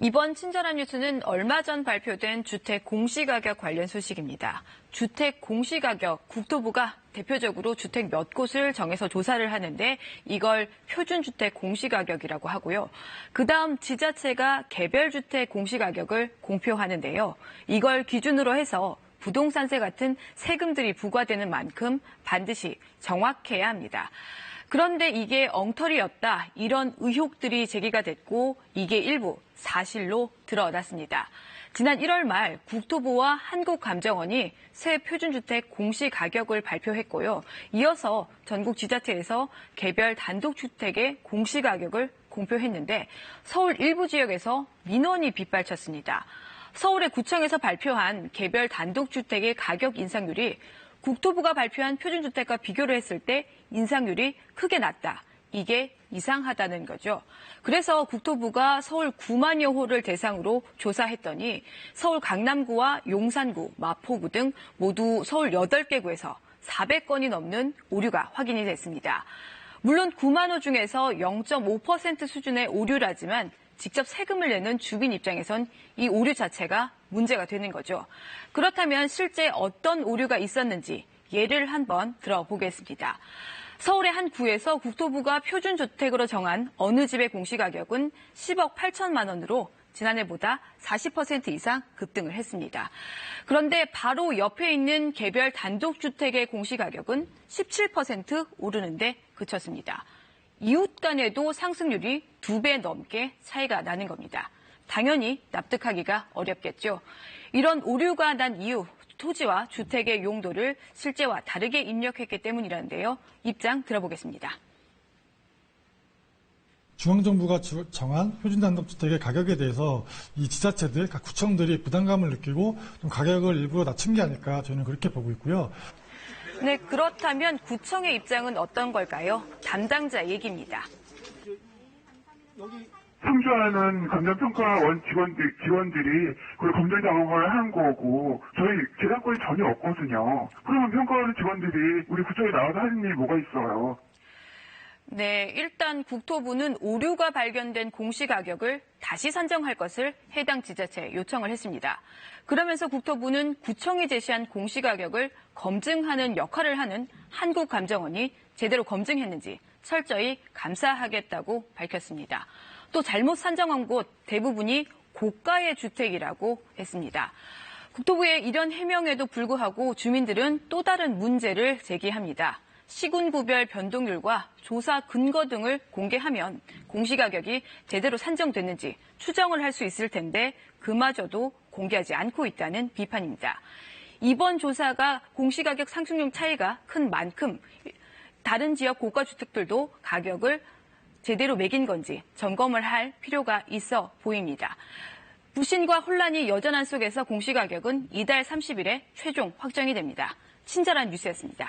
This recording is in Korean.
이번 친절한 뉴스는 얼마 전 발표된 주택 공시가격 관련 소식입니다. 주택 공시가격, 국토부가 대표적으로 주택 몇 곳을 정해서 조사를 하는데 이걸 표준주택 공시가격이라고 하고요. 그다음 지자체가 개별주택 공시가격을 공표하는데요. 이걸 기준으로 해서 부동산세 같은 세금들이 부과되는 만큼 반드시 정확해야 합니다. 그런데 이게 엉터리였다, 이런 의혹들이 제기가 됐고 이게 일부 사실로 드러났습니다. 지난 1월 말 국토부와 한국감정원이 새 표준주택 공시가격을 발표했고요. 이어서 전국 지자체에서 개별 단독주택의 공시가격을 공표했는데 서울 일부 지역에서 민원이 빗발쳤습니다. 서울의 구청에서 발표한 개별 단독주택의 가격 인상률이 국토부가 발표한 표준주택과 비교를 했을 때 인상률이 크게 낮다. 이게 이상하다는 거죠. 그래서 국토부가 서울 9만여 호를 대상으로 조사했더니 서울 강남구와 용산구, 마포구 등 모두 서울 8개 구에서 400건이 넘는 오류가 확인이 됐습니다. 물론 9만 호 중에서 0.5% 수준의 오류라지만 직접 세금을 내는 주민 입장에선 이 오류 자체가 문제가 되는 거죠. 그렇다면 실제 어떤 오류가 있었는지 예를 한번 들어보겠습니다. 서울의 한 구에서 국토부가 표준주택으로 정한 어느 집의 공시가격은 10억 8천만 원으로 지난해보다 40% 이상 급등을 했습니다. 그런데 바로 옆에 있는 개별 단독주택의 공시가격은 17% 오르는데 그쳤습니다. 이웃 간에도 상승률이 2배 넘게 차이가 나는 겁니다. 당연히 납득하기가 어렵겠죠. 이런 오류가 난 이유, 토지와 주택의 용도를 실제와 다르게 입력했기 때문이라는데요. 입장 들어보겠습니다. 중앙정부가 정한 표준단독주택의 가격에 대해서 이 지자체들, 각 구청들이 부담감을 느끼고 좀 가격을 일부러 낮춘 게 아닐까 저희는 그렇게 보고 있고요. 네, 그렇다면 구청의 입장은 어떤 걸까요? 담당자 얘기입니다. 상주하는 감정평가원 직원들이 그걸 검증 작업을 한 거고 저희 재산권이 전혀 없거든요. 그러면 평가하는 직원들이 우리 구청에 나와서 하는 일이 뭐가 있어요? 네, 일단 국토부는 오류가 발견된 공시가격을 다시 산정할 것을 해당 지자체에 요청을 했습니다. 그러면서 국토부는 구청이 제시한 공시가격을 검증하는 역할을 하는 한국감정원이 제대로 검증했는지 철저히 감사하겠다고 밝혔습니다. 또 잘못 산정한 곳 대부분이 고가의 주택이라고 했습니다. 국토부의 이런 해명에도 불구하고 주민들은 또 다른 문제를 제기합니다. 시군구별 변동률과 조사 근거 등을 공개하면 공시가격이 제대로 산정됐는지 추정을 할 수 있을 텐데 그마저도 공개하지 않고 있다는 비판입니다. 이번 조사가 공시가격 상승률 차이가 큰 만큼 다른 지역 고가주택들도 가격을 제대로 매긴 건지 점검을 할 필요가 있어 보입니다. 부신과 혼란이 여전한 속에서 공시가격은 이달 30일에 최종 확정이 됩니다. 친절한 뉴스였습니다.